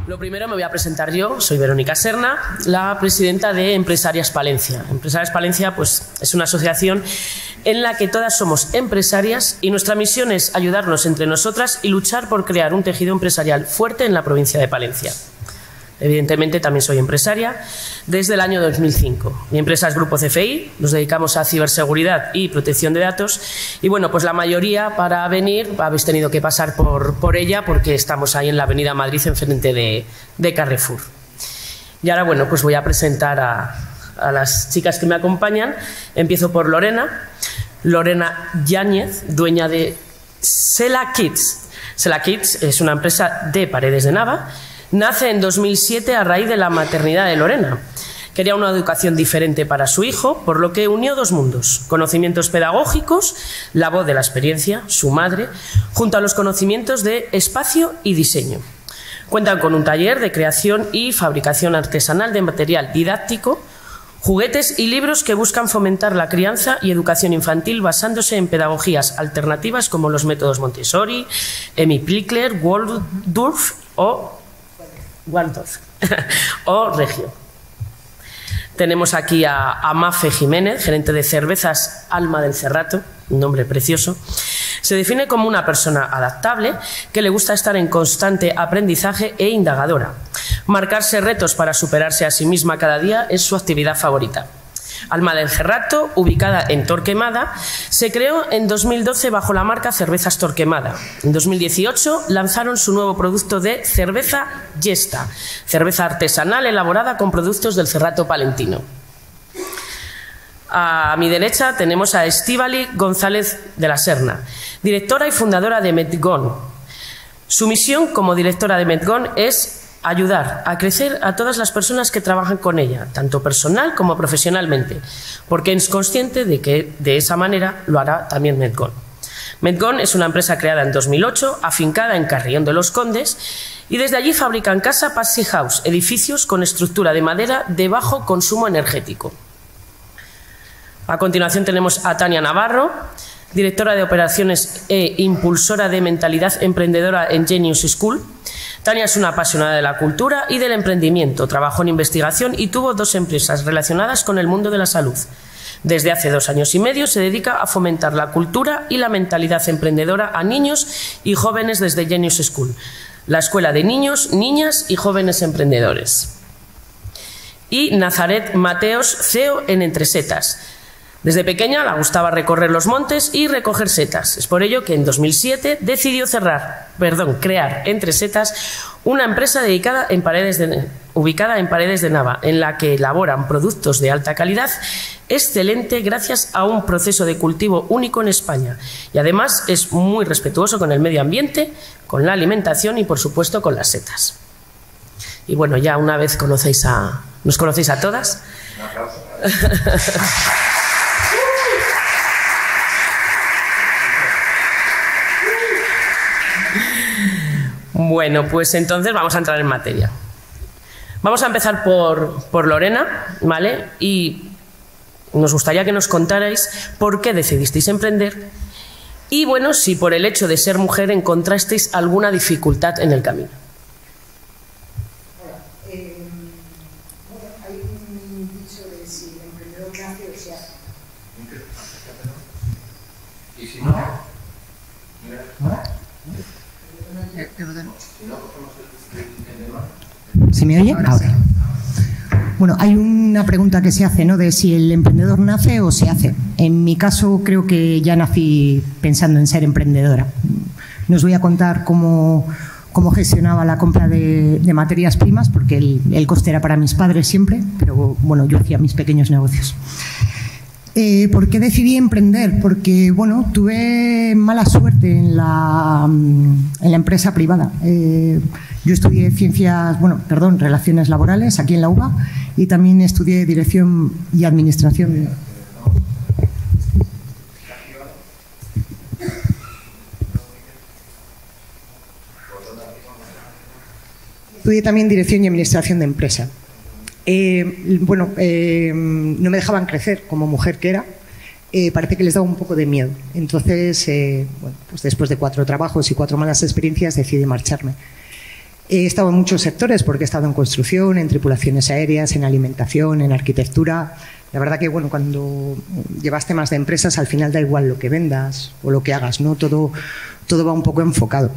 Lo primero me voy a presentar yo, soy Verónica Serna, la presidenta de Empresarias Palencia. Empresarias Palencia pues, es una asociación en la que todas somos empresarias y nuestra misión es ayudarnos entre nosotras y luchar por crear un tejido empresarial fuerte en la provincia de Palencia. Evidentemente también soy empresaria desde el año 2005. Mi empresa es Grupo CFI, nos dedicamos a ciberseguridad y protección de datos y bueno, pues la mayoría para venir habéis tenido que pasar por ella porque estamos ahí en la Avenida Madrid enfrente de Carrefour. Y ahora bueno, pues voy a presentar a las chicas que me acompañan. Empiezo por Lorena. Lorena Yáñez, dueña de Sela Kids. Sela Kids es una empresa de Paredes de Nava. Nace en 2007 a raíz de la maternidad de Lorena. Quería una educación diferente para su hijo, por lo que unió dos mundos: conocimientos pedagógicos, la voz de la experiencia, su madre, junto a los conocimientos de espacio y diseño. Cuentan con un taller de creación y fabricación artesanal de material didáctico, juguetes y libros que buscan fomentar la crianza y educación infantil basándose en pedagogías alternativas como los métodos Montessori, Emmy Plickler, Waldorf o Regio. Tenemos aquí a Mafe Jiménez, gerente de cervezas Alma del Cerrato, un nombre precioso. Se define como una persona adaptable que le gusta estar en constante aprendizaje e indagadora. Marcarse retos para superarse a sí misma cada día es su actividad favorita. Alma del Cerrato, ubicada en Torquemada, se creó en 2012 bajo la marca Cervezas Torquemada. En 2018 lanzaron su nuevo producto de cerveza Yesta, cerveza artesanal elaborada con productos del Cerrato palentino. A mi derecha tenemos a Estíbali González de la Serna, directora y fundadora de Medgón. Su misión como directora de Medgón es ayudar a crecer a todas las personas que trabajan con ella, tanto personal como profesionalmente, porque es consciente de que de esa manera lo hará también Medgón. Medgón es una empresa creada en 2008, afincada en Carrión de los Condes, y desde allí fabrican casa Passy House, edificios con estructura de madera de bajo consumo energético. A continuación tenemos a Tania Navarro, directora de operaciones e impulsora de mentalidad emprendedora en Genius School. Tania es una apasionada de la cultura y del emprendimiento, trabajó en investigación y tuvo dos empresas relacionadas con el mundo de la salud. Desde hace 2 años y medio se dedica a fomentar la cultura y la mentalidad emprendedora a niños y jóvenes desde Genius School, la escuela de niños, niñas y jóvenes emprendedores. Y Nazaret Mateos, CEO en Entre Setas. Desde pequeña le gustaba recorrer los montes y recoger setas. Es por ello que en 2007 decidió crear Entre Setas, una empresa ubicada en Paredes de Nava, en la que elaboran productos de alta calidad, excelente gracias a un proceso de cultivo único en España. Y además es muy respetuoso con el medio ambiente, con la alimentación y por supuesto con las setas. Y bueno, ya una vez nos conocéis a todas. Un aplauso. Bueno, pues entonces vamos a entrar en materia. Vamos a empezar por Lorena, ¿vale? Y nos gustaría que nos contarais por qué decidisteis emprender y, bueno, si por el hecho de ser mujer encontrasteis alguna dificultad en el camino. Hay un dicho de si el emprendedor nace o se hace. ¿Y si no? ¿Se me oye? Ahora. Bueno, hay una pregunta que se hace, ¿no?, de si el emprendedor nace o se hace. En mi caso creo que ya nací pensando en ser emprendedora. No os voy a contar cómo gestionaba la compra de materias primas, porque el coste era para mis padres siempre, pero bueno, yo hacía mis pequeños negocios. ¿Por qué decidí emprender? Porque, bueno, tuve mala suerte en la empresa privada. Yo estudié relaciones laborales aquí en la UBA y también estudié dirección y administración. Estudié también dirección y administración de empresa. No me dejaban crecer como mujer que era. Parece que les daba un poco de miedo. Entonces, pues después de 4 trabajos y 4 malas experiencias, decidí marcharme. He estado en muchos sectores porque he estado en construcción, en tripulaciones aéreas, en alimentación, en arquitectura. La verdad que, bueno, cuando llevas temas de empresas, al final da igual lo que vendas o lo que hagas, ¿no? Todo va un poco enfocado.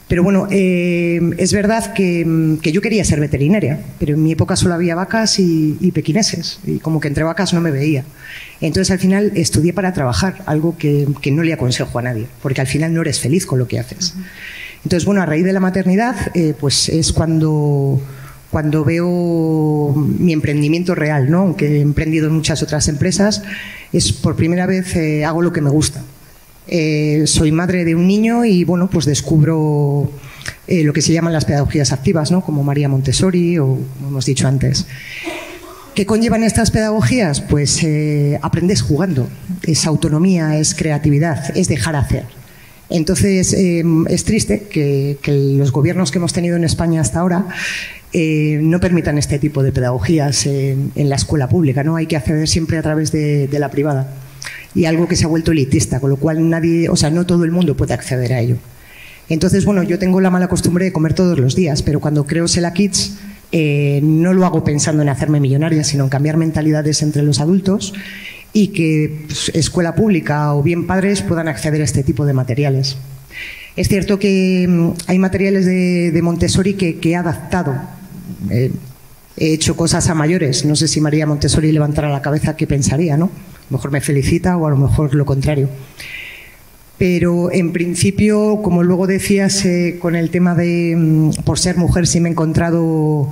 Pero bueno, es verdad que yo quería ser veterinaria, pero en mi época solo había vacas y pequineses, y como que entre vacas no me veía. Entonces al final estudié para trabajar, algo que no le aconsejo a nadie, porque al final no eres feliz con lo que haces. Entonces, bueno, a raíz de la maternidad, pues es cuando veo mi emprendimiento real, ¿no? Aunque he emprendido en muchas otras empresas, es por primera vez hago lo que me gusta. Soy madre de un niño y bueno, pues descubro lo que se llaman las pedagogías activas, ¿no? Como María Montessori o como hemos dicho antes. ¿Qué conllevan estas pedagogías? Pues aprendes jugando, es autonomía, es creatividad, es dejar hacer. Entonces es triste que los gobiernos que hemos tenido en España hasta ahora no permitan este tipo de pedagogías en la escuela pública, ¿no? Hay que acceder siempre a través de la privada. Y algo que se ha vuelto elitista, con lo cual no todo el mundo puede acceder a ello. Entonces, bueno, yo tengo la mala costumbre de comer todos los días, pero cuando creo Sela Kids no lo hago pensando en hacerme millonaria, sino en cambiar mentalidades entre los adultos y que pues, escuela pública o bien padres puedan acceder a este tipo de materiales. Es cierto que hay materiales de Montessori que he adaptado. He hecho cosas a mayores. No sé si María Montessori levantara la cabeza, ¿qué pensaría, no? A lo mejor me felicita o a lo mejor lo contrario. Pero en principio, como luego decías, con el tema de por ser mujer sí me he encontrado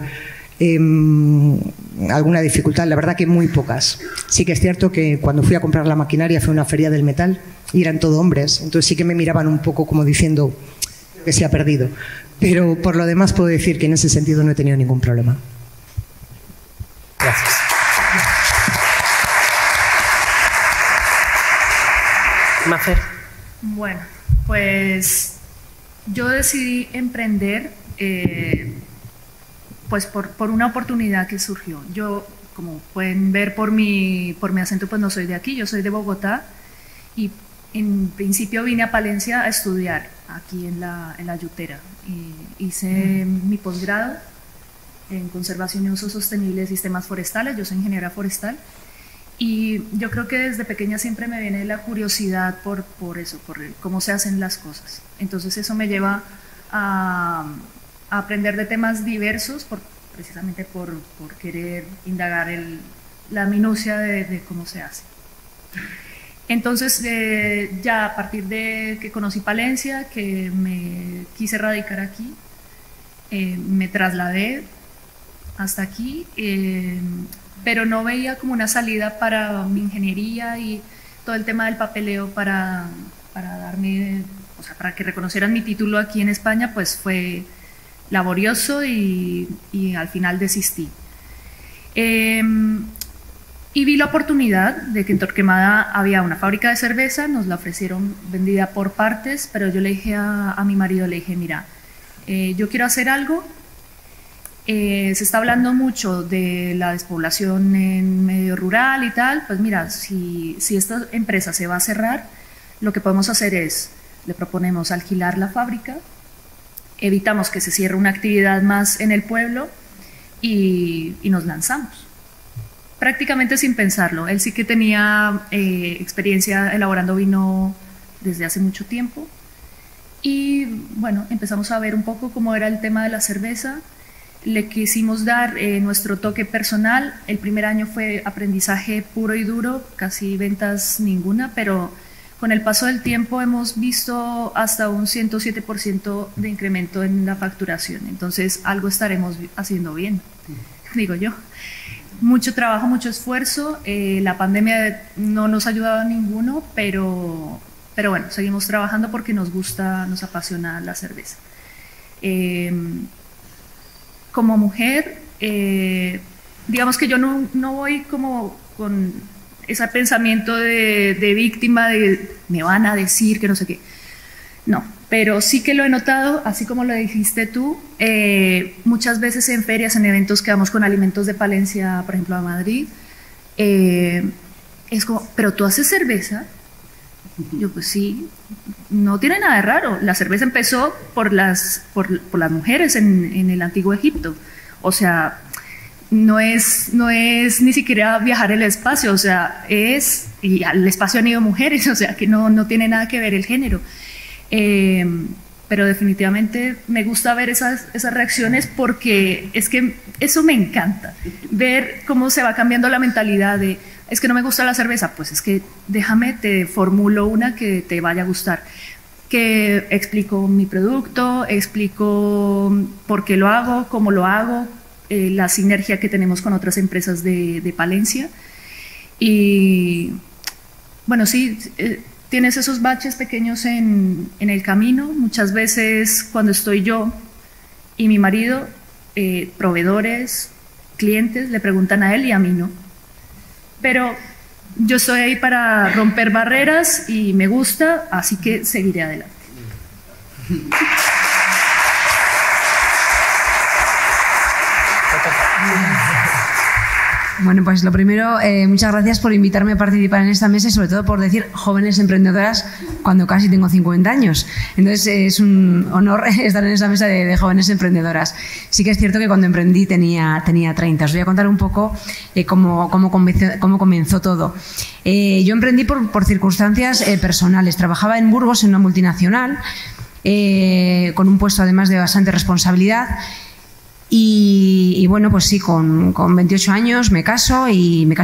alguna dificultad, la verdad que muy pocas. Sí que es cierto que cuando fui a comprar la maquinaria fue a una feria del metal y eran todo hombres, entonces sí que me miraban un poco como diciendo que se ha perdido. Pero por lo demás puedo decir que en ese sentido no he tenido ningún problema. Gracias. Mafer. Bueno, pues yo decidí emprender pues por una oportunidad que surgió. Yo, como pueden ver por mi acento, pues no soy de aquí, yo soy de Bogotá y en principio vine a Palencia a estudiar aquí en la Yutera. Hice mi posgrado en conservación y uso sostenible de sistemas forestales, yo soy ingeniera forestal. Y yo creo que desde pequeña siempre me viene la curiosidad por eso, por cómo se hacen las cosas. Entonces eso me lleva a aprender de temas diversos, precisamente por querer indagar la minucia de cómo se hace. Entonces ya a partir de que conocí Palencia, que me quise radicar aquí, me trasladé hasta aquí, pero no veía como una salida para mi ingeniería y todo el tema del papeleo para darme, o sea, para que reconocieran mi título aquí en España, pues fue laborioso y al final desistí. Y vi la oportunidad de que en Torquemada había una fábrica de cerveza, nos la ofrecieron vendida por partes, pero yo le dije a mi marido, le dije, mira, yo quiero hacer algo. Se está hablando mucho de la despoblación en medio rural y tal, pues mira, si esta empresa se va a cerrar, lo que podemos hacer es, le proponemos alquilar la fábrica, evitamos que se cierre una actividad más en el pueblo y nos lanzamos. Prácticamente sin pensarlo, él sí que tenía experiencia elaborando vino desde hace mucho tiempo y bueno, empezamos a ver un poco cómo era el tema de la cerveza. Le quisimos dar nuestro toque personal. El primer año fue aprendizaje puro y duro, casi ventas ninguna, pero con el paso del tiempo hemos visto hasta un 107% de incremento en la facturación. Entonces algo estaremos haciendo bien, digo yo. Mucho trabajo, mucho esfuerzo. La pandemia no nos ha ayudado a ninguno, pero bueno, seguimos trabajando porque nos gusta, nos apasiona la cerveza. Como mujer, digamos que yo no voy como con ese pensamiento de víctima, de me van a decir que no sé qué. No, pero sí que lo he notado, así como lo dijiste tú, muchas veces en ferias, en eventos que vamos con alimentos de Palencia, por ejemplo, a Madrid, es como, pero tú haces cerveza, Yo, pues sí, no tiene nada de raro. La cerveza empezó por las mujeres en el antiguo Egipto. O sea, no es ni siquiera viajar el espacio, o sea, y al espacio han ido mujeres, o sea, que no tiene nada que ver el género. Pero definitivamente me gusta ver esas reacciones, porque es que eso me encanta, ver cómo se va cambiando la mentalidad de, es que no me gusta la cerveza, pues es que déjame, te formulo una que te vaya a gustar, que explico mi producto, explico por qué lo hago, cómo lo hago, la sinergia que tenemos con otras empresas de Palencia. Y bueno, sí, tienes esos baches pequeños en el camino. Muchas veces cuando estoy yo y mi marido, proveedores, clientes, le preguntan a él y a mí no. Pero yo estoy ahí para romper barreras y me gusta, así que seguiré adelante. Bueno, pues lo primero, muchas gracias por invitarme a participar en esta mesa y sobre todo por decir jóvenes emprendedoras cuando casi tengo 50 años. Entonces es un honor estar en esa mesa de jóvenes emprendedoras. Sí que es cierto que cuando emprendí tenía 30. Os voy a contar un poco cómo comenzó todo. Yo emprendí por circunstancias personales. Trabajaba en Burgos en una multinacional con un puesto además de bastante responsabilidad. Y bueno, pues sí, con 28 años me caso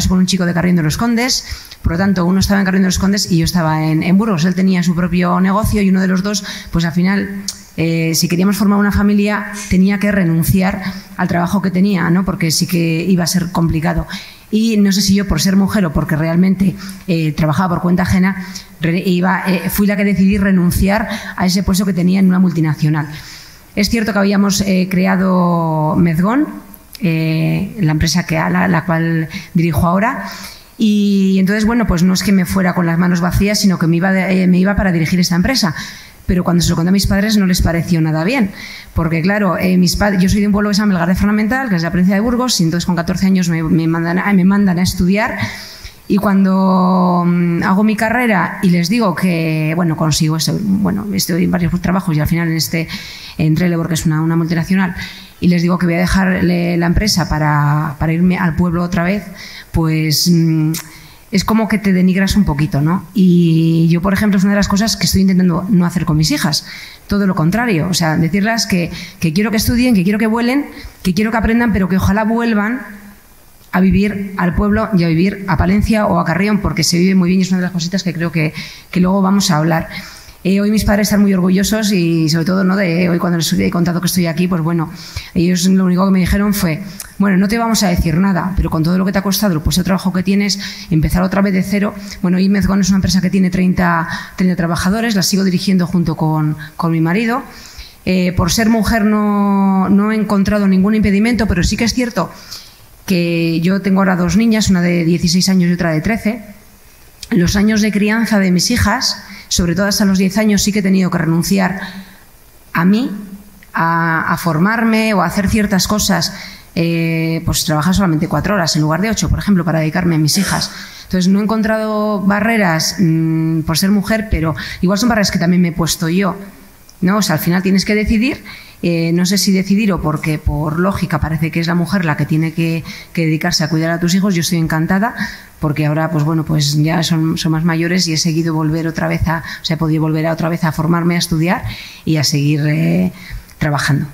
con un chico de Carrión de los Condes. Por lo tanto, uno estaba en Carrión de los Condes y yo estaba en Burgos. Él tenía su propio negocio y uno de los dos, pues al final, si queríamos formar una familia, tenía que renunciar al trabajo que tenía, ¿no? Porque sí que iba a ser complicado. Y no sé si yo por ser mujer o porque realmente trabajaba por cuenta ajena, fui la que decidí renunciar a ese puesto que tenía en una multinacional. Es cierto que habíamos creado Medgón, la empresa a la cual dirijo ahora, y entonces, bueno, pues no es que me fuera con las manos vacías, sino que me iba para dirigir esta empresa. Pero cuando se lo conté a mis padres no les pareció nada bien, porque claro, yo soy de un pueblo que se llama Melgar de Fonamental, que es la provincia de Burgos, y entonces con 14 años me mandan a estudiar. Y cuando hago mi carrera y les digo que, bueno, consigo esto, bueno, estoy en varios trabajos y al final en Trelleborg, que es una multinacional, y les digo que voy a dejar la empresa para irme al pueblo otra vez, pues es como que te denigras un poquito, ¿no? Y yo, por ejemplo, es una de las cosas que estoy intentando no hacer con mis hijas. Todo lo contrario, o sea, decirles que quiero que estudien, que quiero que vuelen, que quiero que aprendan, pero que ojalá vuelvan a vivir al pueblo y a vivir a Palencia o a Carrión, porque se vive muy bien y es una de las cositas que creo que luego vamos a hablar. Hoy mis padres están muy orgullosos y sobre todo, ¿no?, de hoy cuando les he contado que estoy aquí, pues bueno, ellos lo único que me dijeron fue, bueno, no te vamos a decir nada, pero con todo lo que te ha costado, el puesto de trabajo que tienes, empezar otra vez de cero. Bueno, hoy Medgón es una empresa que tiene 30 trabajadores, la sigo dirigiendo junto con mi marido. Por ser mujer no he encontrado ningún impedimento, pero sí que es cierto que yo tengo ahora 2 niñas, una de 16 años y otra de 13. Los años de crianza de mis hijas, sobre todo hasta los 10 años, sí que he tenido que renunciar a mí, a formarme o a hacer ciertas cosas, pues trabajar solamente 4 horas en lugar de 8, por ejemplo, para dedicarme a mis hijas. Entonces no he encontrado barreras por ser mujer, pero igual son barreras que también me he puesto yo, ¿no? O sea, al final tienes que decidir. No sé si decidir o porque por lógica parece que es la mujer la que tiene que dedicarse a cuidar a tus hijos. Yo estoy encantada porque ahora, pues bueno, pues ya son más mayores y he seguido he podido volver otra vez a formarme, a estudiar y a seguir trabajando.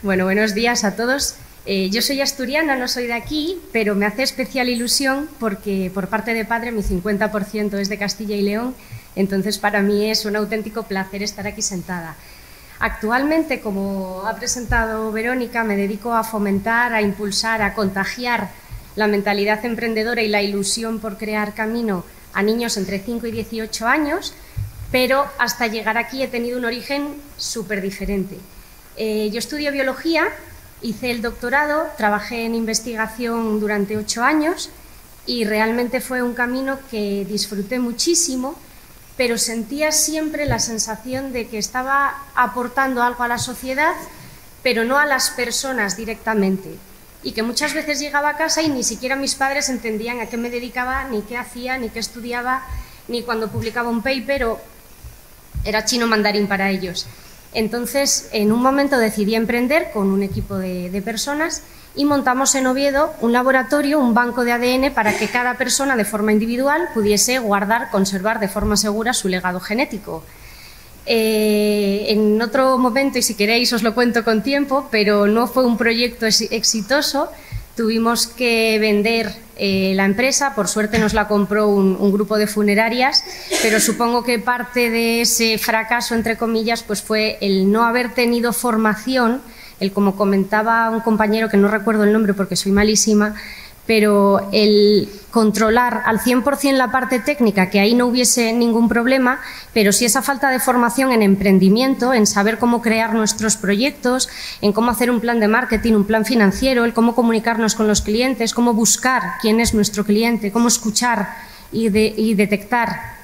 Bueno, buenos días a todos. Yo soy asturiana, no soy de aquí, pero me hace especial ilusión porque por parte de padre mi 50% es de Castilla y León, entonces para mí es un auténtico placer estar aquí sentada. Actualmente, como ha presentado Verónica, me dedico a fomentar, a impulsar, a contagiar la mentalidad emprendedora y la ilusión por crear camino a niños entre 5 y 18 años, pero hasta llegar aquí he tenido un origen súper diferente. Yo estudio biología. Hice el doctorado, trabajé en investigación durante 8 años y realmente fue un camino que disfruté muchísimo, pero sentía siempre la sensación de que estaba aportando algo a la sociedad, pero no a las personas directamente. Y que muchas veces llegaba a casa y ni siquiera mis padres entendían a qué me dedicaba, ni qué hacía, ni qué estudiaba, ni cuando publicaba un paper o era chino mandarín para ellos. Entonces, en un momento decidí emprender con un equipo de personas y montamos en Oviedo un laboratorio, un banco de ADN para que cada persona de forma individual pudiese guardar, conservar de forma segura su legado genético. En otro momento, y si queréis os lo cuento con tiempo, pero no fue un proyecto exitoso, tuvimos que vender la empresa, por suerte nos la compró un grupo de funerarias, pero supongo que parte de ese fracaso, entre comillas, pues fue el no haber tenido formación, el, como comentaba un compañero, que no recuerdo el nombre porque soy malísima, pero el controlar al 100% la parte técnica, que ahí no hubiese ningún problema, pero sí esa falta de formación en emprendimiento, en saber cómo crear nuestros proyectos, en cómo hacer un plan de marketing, un plan financiero, el cómo comunicarnos con los clientes, cómo buscar quién es nuestro cliente, cómo escuchar y detectar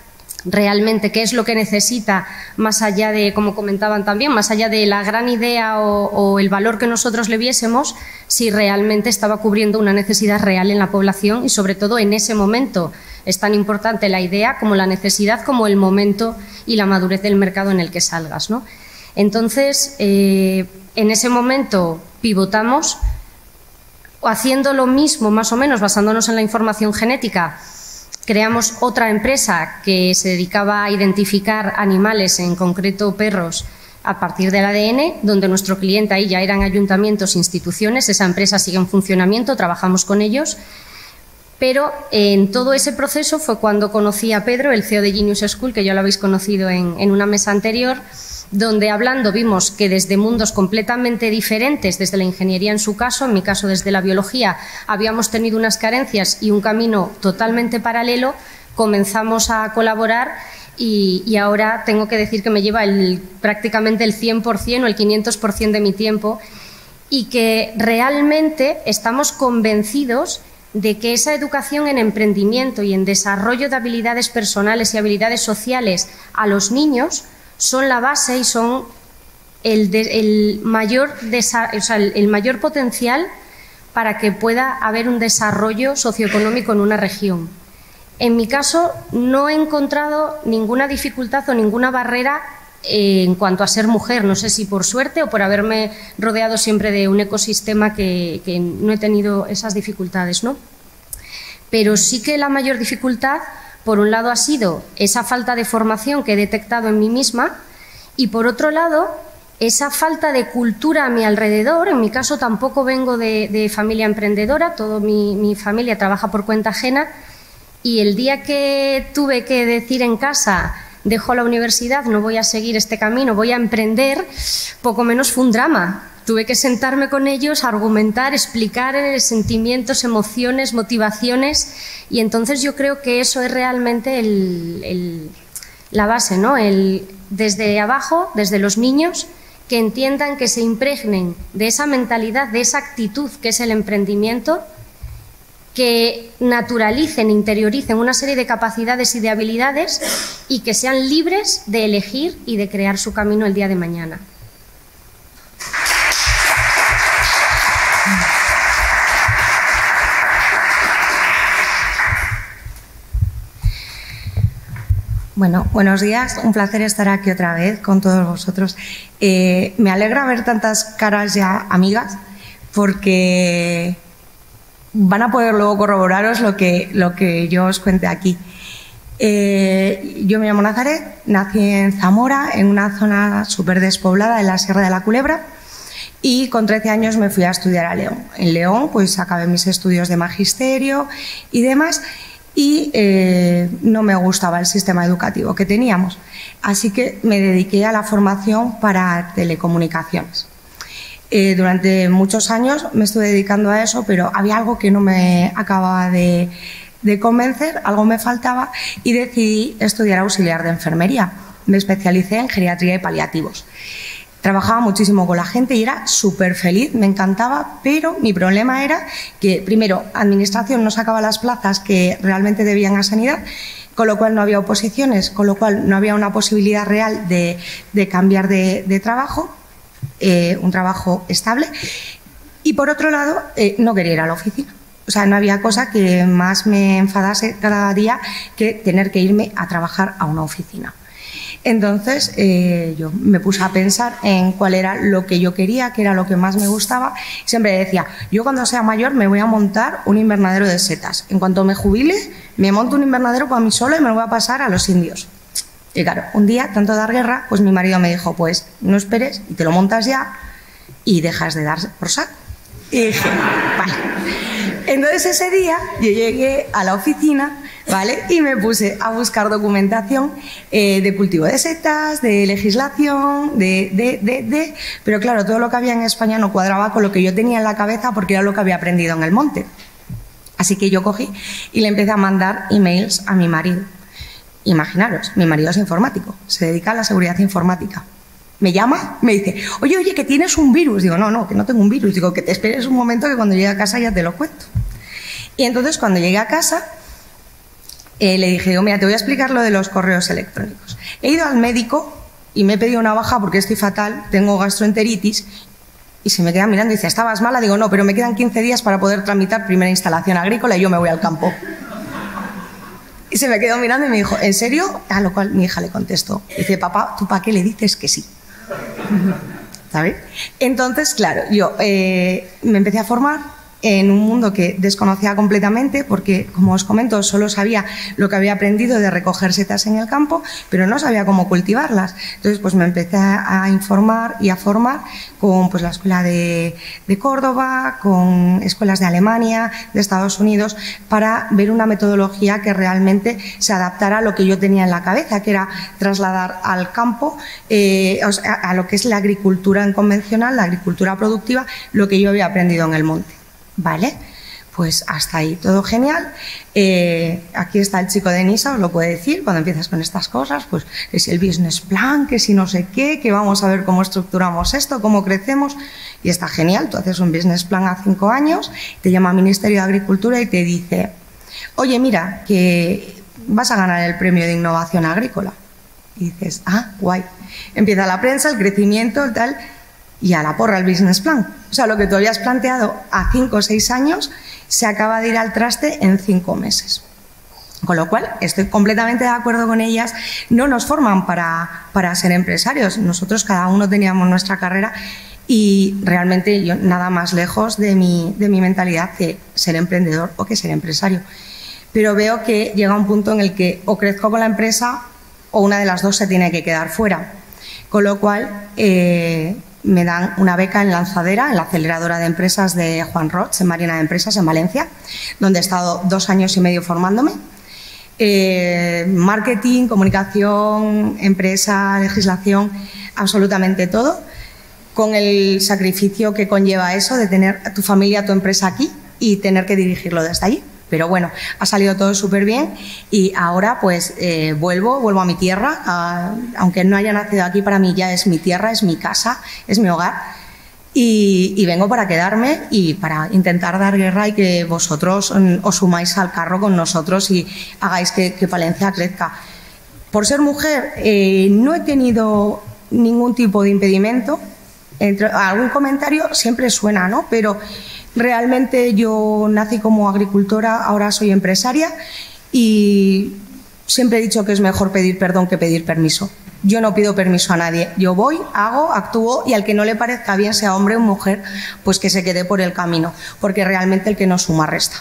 realmente qué es lo que necesita, más allá de, como comentaban también, más allá de la gran idea o el valor que nosotros le viésemos, si realmente estaba cubriendo una necesidad real en la población y sobre todo en ese momento. Es tan importante la idea como la necesidad, como el momento y la madurez del mercado en el que salgas, ¿no? Entonces, en ese momento pivotamos, haciendo lo mismo más o menos, basándonos en la información genética. Creamos otra empresa que se dedicaba a identificar animales, en concreto perros, a partir del ADN, donde nuestro cliente ahí ya eran ayuntamientos, instituciones. Esa empresa sigue en funcionamiento, trabajamos con ellos. Pero en todo ese proceso fue cuando conocí a Pedro, el CEO de Genius School, que ya lo habéis conocido en una mesa anterior, donde hablando vimos que desde mundos completamente diferentes, desde la ingeniería en su caso, en mi caso desde la biología, habíamos tenido unas carencias y un camino totalmente paralelo. Comenzamos a colaborar y ahora tengo que decir que me lleva prácticamente el 100% o el 500% de mi tiempo, y que realmente estamos convencidos de que esa educación en emprendimiento y en desarrollo de habilidades personales y habilidades sociales a los niños son la base y son el mayor potencial para que pueda haber un desarrollo socioeconómico en una región. En mi caso, no he encontrado ninguna dificultad o ninguna barrera en cuanto a ser mujer. No sé si por suerte o por haberme rodeado siempre de un ecosistema que no he tenido esas dificultades, ¿no? Pero sí que la mayor dificultad, por un lado, ha sido esa falta de formación que he detectado en mí misma, y por otro lado, esa falta de cultura a mi alrededor. En mi caso tampoco vengo de familia emprendedora, toda mi familia trabaja por cuenta ajena, y el día que tuve que decir en casa, dejo la universidad, no voy a seguir este camino, voy a emprender, poco menos fue un drama. Tuve que sentarme con ellos, argumentar, explicar sentimientos, emociones, motivaciones, y entonces yo creo que eso es realmente la base, ¿no? Desde abajo, desde los niños, que entiendan, que se impregnen de esa mentalidad, de esa actitud que es el emprendimiento, que naturalicen, interioricen una serie de capacidades y de habilidades y que sean libres de elegir y de crear su camino el día de mañana. Bueno, buenos días, un placer estar aquí otra vez con todos vosotros. Me alegra ver tantas caras ya amigas, porque van a poder luego corroboraros lo que yo os cuente aquí. Yo me llamo Nazaret, nací en Zamora, en una zona súper despoblada de la Sierra de la Culebra, y con 13 años me fui a estudiar a León. En León pues acabé mis estudios de magisterio y demás, y no me gustaba el sistema educativo que teníamos, así que me dediqué a la formación para telecomunicaciones. Durante muchos años me estuve dedicando a eso, pero había algo que no me acababa de convencer, algo me faltaba, y decidí estudiar auxiliar de enfermería. Me especialicé en geriatría y paliativos. Trabajaba muchísimo con la gente y era súper feliz, me encantaba, pero mi problema era que, primero, administración no sacaba las plazas que realmente debían a sanidad, con lo cual no había oposiciones, con lo cual no había una posibilidad real de cambiar de trabajo, un trabajo estable, y por otro lado no quería ir a la oficina. O sea, no había cosa que más me enfadase cada día que tener que irme a trabajar a una oficina. Entonces yo me puse a pensar en cuál era lo que yo quería, qué era lo que más me gustaba. Siempre decía, yo cuando sea mayor me voy a montar un invernadero de setas. En cuanto me jubile, me monto un invernadero para mí sola y me lo voy a pasar a los indios. Y claro, un día, tanto dar guerra, pues mi marido me dijo, pues no esperes y te lo montas ya y dejas de dar por saco. Y dije, vale. Entonces ese día yo llegué a la oficina, ¿vale? Y me puse a buscar documentación de cultivo de setas, de legislación, pero claro, todo lo que había en España no cuadraba con lo que yo tenía en la cabeza porque era lo que había aprendido en el monte. Así que yo cogí y le empecé a mandar emails a mi marido. Imaginaros, mi marido es informático, se dedica a la seguridad informática. Me llama, me dice, oye, que tienes un virus. Digo, no, que no tengo un virus. Digo, que te esperes un momento que cuando llegue a casa ya te lo cuento. Y entonces cuando llegué a casa le dije, digo, mira, te voy a explicar lo de los correos electrónicos. He ido al médico y me he pedido una baja porque estoy fatal, tengo gastroenteritis, y se me queda mirando y dice, ¿estabas mala? Digo, no, pero me quedan 15 días para poder tramitar primera instalación agrícola y yo me voy al campo. Y se me quedó mirando y me dijo, ¿en serio? A lo cual mi hija le contestó, dice, papá, ¿tú para qué le dices que sí? ¿Sabes? Entonces, claro, yo me empecé a formar en un mundo que desconocía completamente porque, como os comento, solo sabía lo que había aprendido de recoger setas en el campo, pero no sabía cómo cultivarlas. Entonces, pues me empecé a informar y a formar con pues, la escuela de Córdoba, con escuelas de Alemania, de Estados Unidos, para ver una metodología que realmente se adaptara a lo que yo tenía en la cabeza, que era trasladar al campo, a lo que es la agricultura en convencional, la agricultura productiva, lo que yo había aprendido en el monte. ¿Vale? Pues hasta ahí todo genial. Aquí está el chico de Nisa, os lo puede decir, cuando empiezas con estas cosas, pues que si el business plan, que si no sé qué, que vamos a ver cómo estructuramos esto, cómo crecemos, y está genial. Tú haces un business plan a 5 años, te llama Ministerio de Agricultura y te dice, oye, mira, que vas a ganar el premio de innovación agrícola. Y dices, ah, guay. Empieza la prensa, el crecimiento, tal, y a la porra el business plan. O sea, lo que tú habías planteado a 5 o 6 años se acaba de ir al traste en 5 meses. Con lo cual, estoy completamente de acuerdo con ellas. No nos forman para ser empresarios. Nosotros cada uno teníamos nuestra carrera y realmente yo nada más lejos de mi mentalidad que ser emprendedor o que ser empresario. Pero veo que llega un punto en el que o crezco con la empresa o una de las dos se tiene que quedar fuera. Con lo cual, me dan una beca en Lanzadera, en la aceleradora de empresas de Juan Roig, en Marina de Empresas, en Valencia, donde he estado 2 años y medio formándome. Marketing, comunicación, empresa, legislación, absolutamente todo, con el sacrificio que conlleva eso de tener a tu familia, a tu empresa aquí y tener que dirigirlo desde allí. Pero bueno, ha salido todo súper bien y ahora pues vuelvo a mi tierra, aunque no haya nacido aquí, para mí ya es mi tierra, es mi casa, es mi hogar y vengo para quedarme y para intentar dar guerra y que vosotros os sumáis al carro con nosotros y hagáis que Palencia crezca. Por ser mujer no he tenido ningún tipo de impedimento, algún comentario siempre suena, ¿no? Pero realmente yo nací como agricultora, ahora soy empresaria y siempre he dicho que es mejor pedir perdón que pedir permiso. Yo no pido permiso a nadie, yo voy, hago, actúo y al que no le parezca bien, sea hombre o mujer, pues que se quede por el camino, porque realmente el que no suma resta.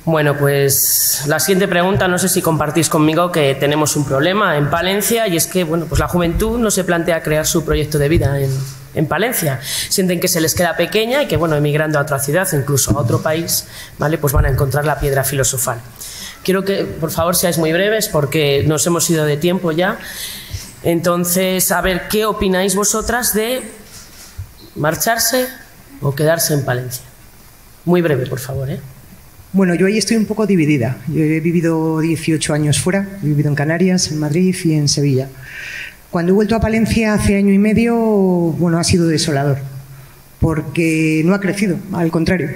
Bueno, pues la siguiente pregunta, no sé si compartís conmigo que tenemos un problema en Palencia y es que, bueno, pues la juventud no se plantea crear su proyecto de vida en Palencia. Sienten que se les queda pequeña y que, bueno, emigrando a otra ciudad o incluso a otro país, ¿vale? Pues van a encontrar la piedra filosofal. Quiero que, por favor, seáis muy breves porque nos hemos ido de tiempo ya. Entonces, a ver, ¿qué opináis vosotras de marcharse o quedarse en Palencia? Muy breve, por favor, ¿eh? Bueno, yo ahí estoy un poco dividida. Yo he vivido 18 años fuera, he vivido en Canarias, en Madrid y en Sevilla. Cuando he vuelto a Palencia hace año y medio, bueno, ha sido desolador, porque no ha crecido, al contrario.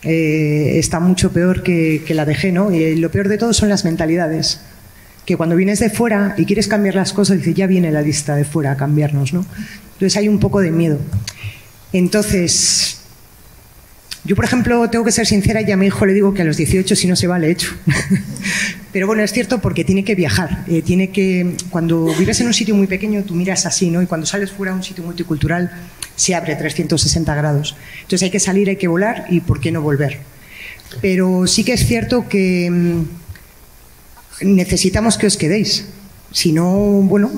Está mucho peor que la dejé, ¿no? Y lo peor de todo son las mentalidades, que cuando vienes de fuera y quieres cambiar las cosas, dices, ya viene la lista de fuera a cambiarnos, ¿no? Entonces hay un poco de miedo. Entonces, yo, por ejemplo, tengo que ser sincera y a mi hijo le digo que a los 18, si no se va, le echo. Pero bueno, es cierto porque tiene que viajar. Cuando vives en un sitio muy pequeño, tú miras así, ¿no? Y cuando sales fuera a un sitio multicultural, se abre 360 grados. Entonces hay que salir, hay que volar y ¿por qué no volver? Pero sí que es cierto que necesitamos que os quedéis. Si no, bueno,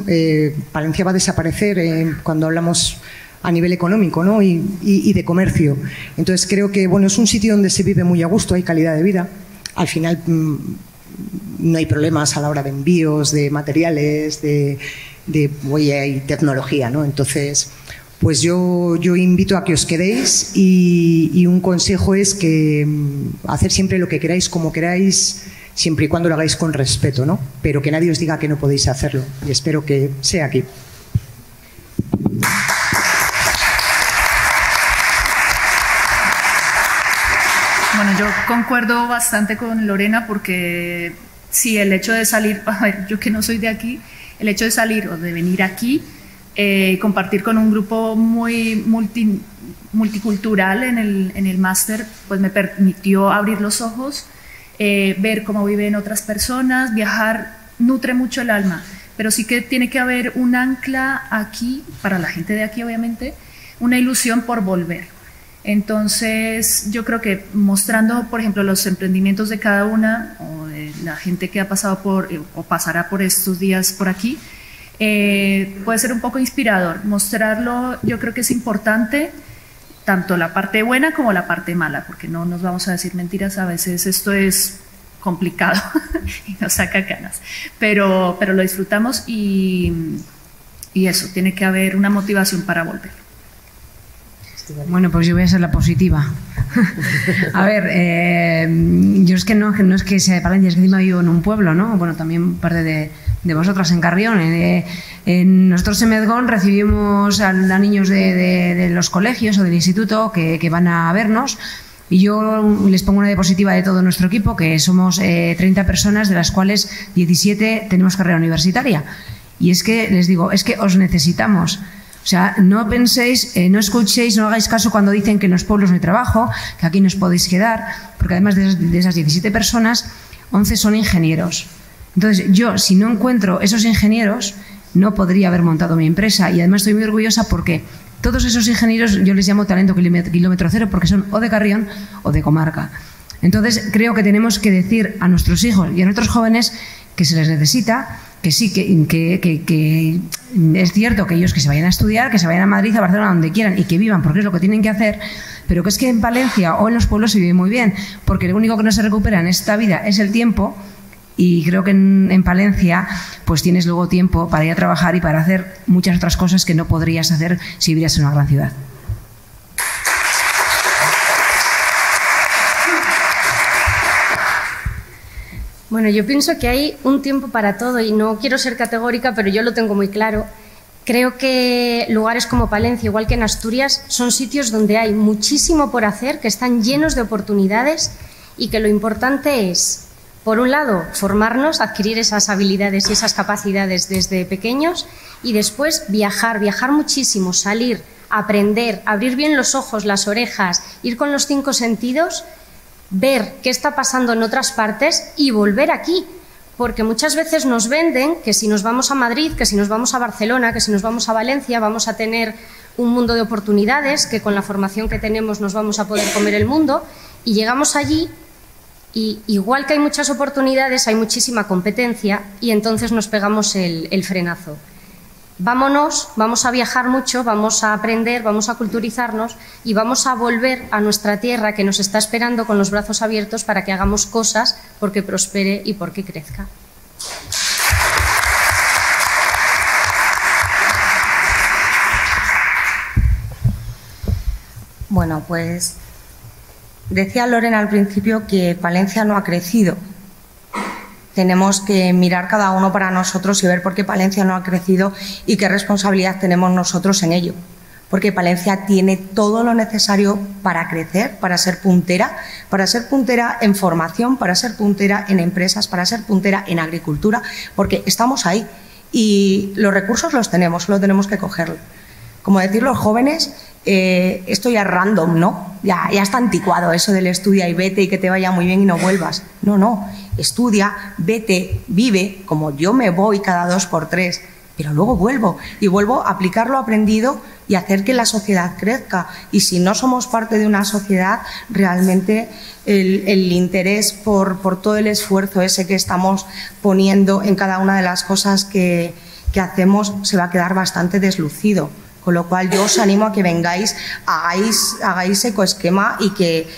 Palencia va a desaparecer cuando hablamos a nivel económico, ¿no? y de comercio. Entonces creo que bueno, es un sitio donde se vive muy a gusto, hay calidad de vida. Al final no hay problemas a la hora de envíos, de materiales, hay tecnología, ¿no? Entonces, pues yo invito a que os quedéis y un consejo es que hacer siempre lo que queráis, como queráis, siempre y cuando lo hagáis con respeto, ¿no? Pero que nadie os diga que no podéis hacerlo. Y espero que sea aquí. Bueno, yo concuerdo bastante con Lorena porque sí, el hecho de salir, a ver, yo que no soy de aquí, el hecho de salir o de venir aquí, compartir con un grupo muy multicultural en el máster, pues me permitió abrir los ojos, ver cómo viven otras personas, viajar nutre mucho el alma, pero sí que tiene que haber un ancla aquí, para la gente de aquí obviamente, una ilusión por volver. Entonces yo creo que mostrando, por ejemplo, los emprendimientos de cada una o de la gente que ha pasado por o pasará por estos días por aquí, puede ser un poco inspirador. Mostrarlo yo creo que es importante, tanto la parte buena como la parte mala, porque no nos vamos a decir mentiras, a veces esto es complicado y nos saca ganas, pero lo disfrutamos y eso, tiene que haber una motivación para volver. Bueno, pues yo voy a ser la positiva. A ver, yo es que no es que sea de Palencia, es que encima vivo en un pueblo, ¿no? Bueno, también parte de vosotras en Carrión. Nosotros en Medgón recibimos a niños de los colegios o del instituto que van a vernos. Y yo les pongo una diapositiva de todo nuestro equipo, que somos 30 personas, de las cuales 17 tenemos carrera universitaria. Y es que les digo, es que os necesitamos. O sea, no penséis, no escuchéis, no hagáis caso cuando dicen que en los pueblos no hay trabajo, que aquí no os podéis quedar, porque además de esas 17 personas, 11 son ingenieros. Entonces, yo, si no encuentro esos ingenieros, no podría haber montado mi empresa. Y además estoy muy orgullosa porque todos esos ingenieros yo les llamo talento kilómetro cero, porque son o de Carrión o de comarca. Entonces, creo que tenemos que decir a nuestros hijos y a nuestros jóvenes que se les necesita, que sí, que es cierto que ellos que se vayan a estudiar, que se vayan a Madrid, a Barcelona, donde quieran y que vivan, porque es lo que tienen que hacer, pero que es que en Palencia o en los pueblos se vive muy bien, porque lo único que no se recupera en esta vida es el tiempo, y creo que en Palencia pues tienes luego tiempo para ir a trabajar y para hacer muchas otras cosas que no podrías hacer si vivieras en una gran ciudad. Bueno, yo pienso que hay un tiempo para todo y no quiero ser categórica, pero yo lo tengo muy claro. Creo que lugares como Palencia, igual que en Asturias, son sitios donde hay muchísimo por hacer, que están llenos de oportunidades y que lo importante es, por un lado, formarnos, adquirir esas habilidades y esas capacidades desde pequeños y después viajar muchísimo, salir, aprender, abrir bien los ojos, las orejas, ir con los 5 sentidos, ver qué está pasando en otras partes y volver aquí, porque muchas veces nos venden que si nos vamos a Madrid, que si nos vamos a Barcelona, que si nos vamos a Valencia vamos a tener un mundo de oportunidades, que con la formación que tenemos nos vamos a poder comer el mundo, y llegamos allí y igual que hay muchas oportunidades hay muchísima competencia y entonces nos pegamos el frenazo. Vámonos, vamos a viajar mucho, vamos a aprender, vamos a culturizarnos y vamos a volver a nuestra tierra que nos está esperando con los brazos abiertos para que hagamos cosas porque prospere y porque crezca. Bueno, pues decía Lorena al principio que Palencia no ha crecido. Tenemos que mirar cada uno para nosotros y ver por qué Palencia no ha crecido y qué responsabilidad tenemos nosotros en ello. Porque Palencia tiene todo lo necesario para crecer, para ser puntera en formación, para ser puntera en empresas, para ser puntera en agricultura, porque estamos ahí y los recursos los tenemos, solo tenemos que cogerlos. Como decir los jóvenes, esto ya es random, ¿no? Ya está anticuado eso del estudia y vete y que te vaya muy bien y no vuelvas. No, estudia, vete, vive, como yo me voy cada 2 por 3, pero luego vuelvo y vuelvo a aplicar lo aprendido y hacer que la sociedad crezca. Y si no somos parte de una sociedad, realmente el interés por todo el esfuerzo ese que estamos poniendo en cada una de las cosas que hacemos se va a quedar bastante deslucido. Con lo cual yo os animo a que vengáis, hagáis ecoesquema y que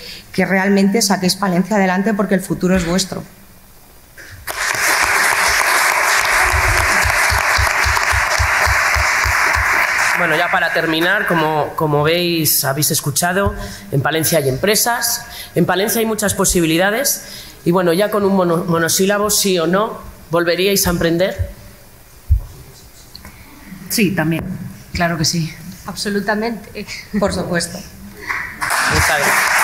realmente saquéis Palencia adelante porque el futuro es vuestro. Bueno, ya para terminar, como veis, habéis escuchado, en Palencia hay empresas, en Palencia hay muchas posibilidades y bueno, ya con un monosílabo, sí o no, ¿volveríais a emprender? Sí, también. Claro que sí. Absolutamente. Por supuesto. Muchas gracias.